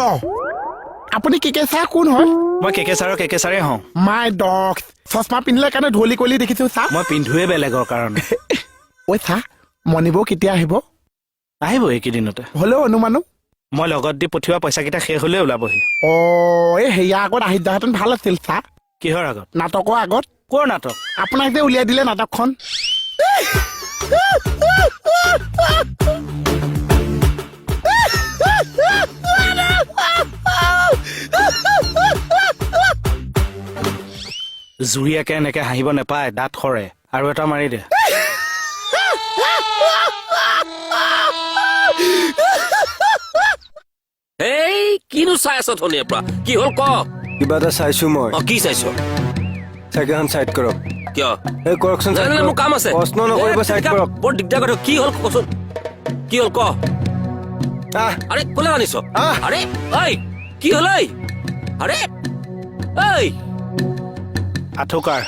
অ আপুনি কেকে ছাৰ কোন হয় মই কেকে ছাৰে হওঁ মাই ডগ চশমা পিন্ধিলে কাৰণে ঢলি কলি দেখিছো ছাৰ মই পিন্ধুৱে বেলেগৰ কাৰণে ঐ ছাৰ মনিব কেতিয়া আহিব আহিব এইকেইদিনতে হ'লেও অনুমানো মই লগত দি পঠিওৱা পইচাকেইটা শেষ হ'লে ওলাবহি অ এই হেৰিয়াৰ আগত আহি যোৱাহেঁতেন ভাল আছিল ছাৰ কিহৰ আগত নাটকৰ আগত ক'ৰ নাটক আপোনাক যে উলিয়াই দিলে নাটকখন জুৰিয়াকে এনেকে হাঁহিব নেপায় দাঁত সৰে আৰু এটা মাৰি দে এই কিনো চাই আছ ধনীৰ পৰা কি হ'ল ক কিবা এটা চাইছো মই কি চাইছ চাইকেলখন চাইড কৰক কিয় এই কৰকচোন নাই, নাই, মোৰ কাম আছে প্ৰশ্ন নকৰিব চাইড কৰক বৰ দিগদাৰ কথা কি হ'ল কচোন কি হ'ল ক আহ আৰে কোলে আনিছ আহ। আৰে ঐ কি হ'ল ঐ আৰে ঐ আঠুকাৰ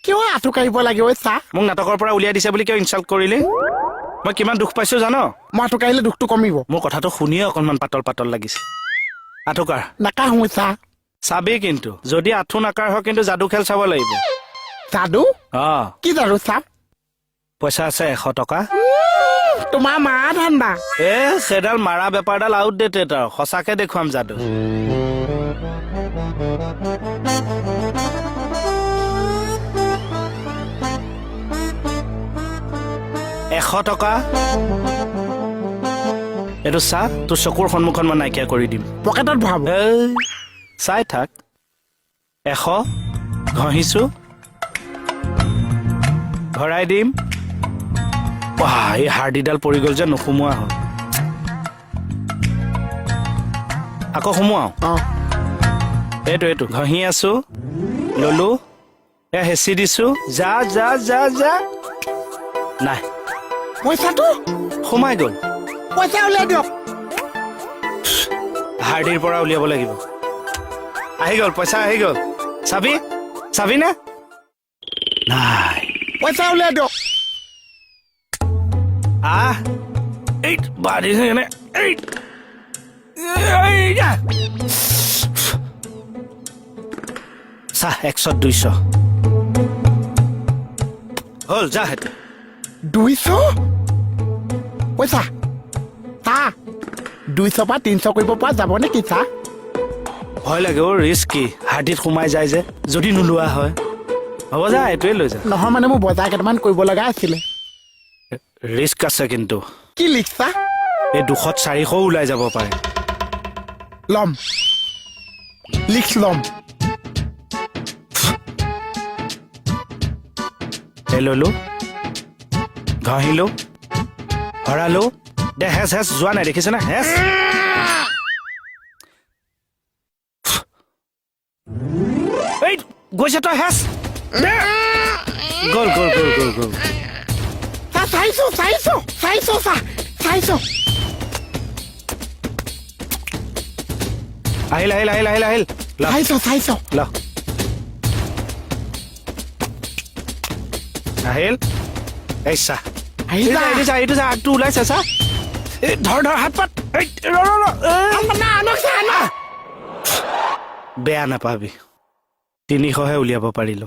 কিয় আঁঠু কাঢ়িব লাগে ঐ ছাৰ মোক নাটকৰ পৰা উলিয়াই দিছে বুলি কিয় ইনচাল্ট কৰিলি মই কিমান দুখ পাইছো জানো মই আঁঠু কাঢ়িলে দুখটো কমিব মোৰ কথাটো শুনিয়ে অকণমান পাতল পাতল লাগিছে আঠুকাৰ নাকাঢ়ো ছাৰ চাবি কিন্তু যদি আঁঠু নাকাৰ হয় কিন্তু যাদু খেল চাব লাগিব যাদু অ কি যাদু ছাৰ পইচা আছে 100 টকা তোমাৰ মা ধান্দা এ সেইডাল মাৰা বেপাৰডাল আউটডেটেড আৰু সঁচাকে দেখুৱাম যাদু এশ টকা এইটো চা তোৰ চকুৰ সন্মুখত মই নাইকিয়া কৰি দিম পকেটত ভৰাব এই চাই থাক 100 ঘঁহিছো ভৰাই দিম এই হাৰ্ডিডাল পৰি গ'ল যে নুসুমোৱা হ'ল আকৌ সুমুৱাও অ এইটো ঘঁহি আছো ললো হেঁচি দিছো যা যা যা যা নাই পইচাটো সোমাই গ'ল পইচা উলিয়াই দিয়ক হাৰ্ডিৰ পৰা উলিয়াব লাগিব আহি গ'ল পইচা আহি গ'ল চাবি নে নাই পইচা উলিয়াই দিয়ক এইট বাঢ়ি কেনে এইট চাহ 100 200 হ'ল যা হেতে 200 পইচা ছাৰ 200 পৰা 300 কৰিব পৰা যাব নেকি ছাৰ ভয় লাগে ৰিস্কি হাৰ্ডিত সোমাই যায় যে যদি নোলোৱা হয় হ'ব যা এইটোৱে লৈ যা নহয় মানে মোৰ বজাৰ কেইটামান কৰিব লগা আছিলে ৰিস্ক আছে কিন্তু কি লিখছা এই 200 400 ওলাই যাব পাৰে লম লিখ লম ললো ঘঁহিলো ভৰালো দে হেচ যোৱা নাই দেখিছে না হেচ এই গৈছে তই হেচ গ'ল চাইছো ছাৰ চাইছো আহিল ল চাইছো ল আহিল এই চা এইটো চা আগটো ওলাইছে চা ধৰ হাত পাত বেয়া নাপাবি 300হে উলিয়াব পাৰিলো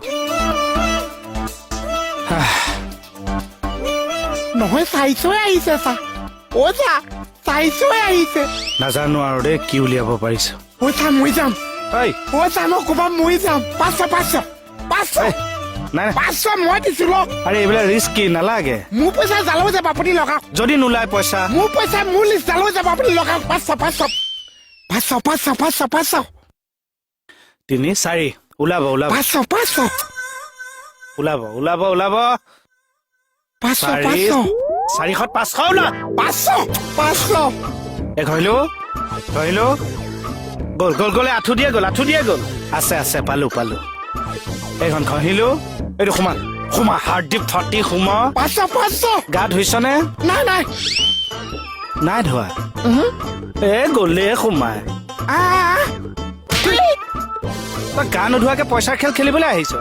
নহয় চাইছোৱে আহিছে ছাৰ অ ছাৰ চাইছোৱে আহিছে নাজানো আৰু দেই কি উলিয়াব পাৰিছো অ ছাৰ মই যাম ঐ অ ছাৰ মই ক'ৰবাত মই যাম 500 নাই 500 মই দিছিলো আৰে এইবিলাক ৰিস্কি নালাগে মোৰ পইচা জালও যাব আপুনি লগাওক যদি নোলায় পইচা মোৰ পইচা মোৰ লিষ্ট জালও যাব আপুনি লগাওক 500 3 4 ওলাব 500 400 500 ওলা 500 ঘঁহিলো গ'ল আঁঠু দিয়ে গ'ল আছে পালো এইখন ঘঁহিলো এইটো সোমা হাৰ্ডিপ ফাটি সোমা 500 গা ধুইছনে নাই ধোৱা গ'লে সোমাই তই গা নোধোৱাকে পইচাৰ খেল খেলিবলৈ আহিছ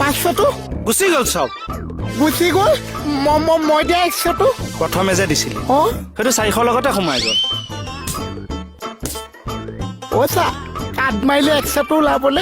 500টো গুচি গ'ল চব গুচি গ'ল মই দিয়া 100টো প্ৰথমে যে দিছিলি অ সেইটো 400 লগতে সোমাই গ'ল অ' চা কাৰ্ড মাৰিলে একচেপ্ট ওলাবলে